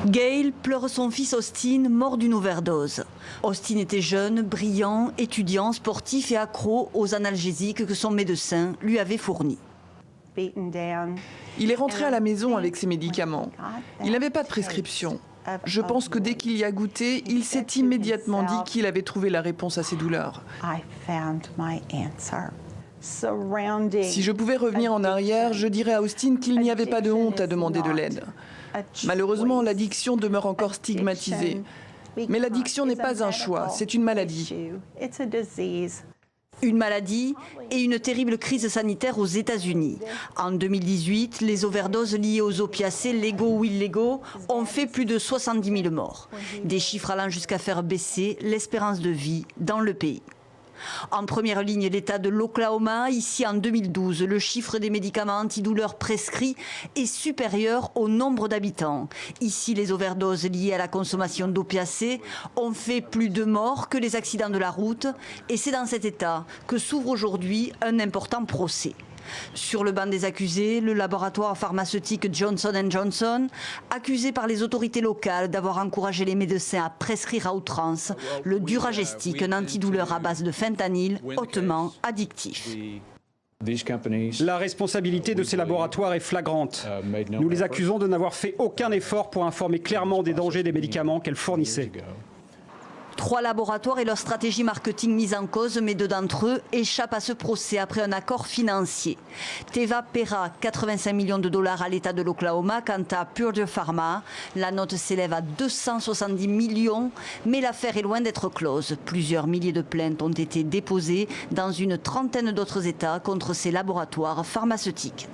Gail pleure son fils Austin, mort d'une overdose. Austin était jeune, brillant, étudiant, sportif et accro aux analgésiques que son médecin lui avait fournis. Il est rentré à la maison avec ses médicaments. Il n'avait pas de prescription. Je pense que dès qu'il y a goûté, il s'est immédiatement dit qu'il avait trouvé la réponse à ses douleurs. Si je pouvais revenir en arrière, je dirais à Austin qu'il n'y avait pas de honte à demander de l'aide. Malheureusement, l'addiction demeure encore stigmatisée. Mais l'addiction n'est pas un choix, c'est une maladie. Une maladie et une terrible crise sanitaire aux États-Unis. En 2018, les overdoses liées aux opiacés, légaux ou illégaux, ont fait plus de 70 000 morts. Des chiffres allant jusqu'à faire baisser l'espérance de vie dans le pays. En première ligne, l'État de l'Oklahoma. Ici, en 2012, le chiffre des médicaments antidouleurs prescrits est supérieur au nombre d'habitants. Ici, les overdoses liées à la consommation d'opiacés ont fait plus de morts que les accidents de la route. Et c'est dans cet État que s'ouvre aujourd'hui un important procès. Sur le banc des accusés, le laboratoire pharmaceutique Johnson & Johnson, accusé par les autorités locales d'avoir encouragé les médecins à prescrire à outrance le Duragestic, un antidouleur à base de fentanyl hautement addictif. La responsabilité de ces laboratoires est flagrante. Nous les accusons de n'avoir fait aucun effort pour informer clairement des dangers des médicaments qu'elles fournissaient. 3 laboratoires et leur stratégie marketing mise en cause, mais 2 d'entre eux échappent à ce procès après un accord financier. Teva paiera 85 millions de dollars à l'État de l'Oklahoma. Quant à Purdue Pharma, la note s'élève à 270 millions, mais l'affaire est loin d'être close. Plusieurs milliers de plaintes ont été déposées dans une trentaine d'autres États contre ces laboratoires pharmaceutiques.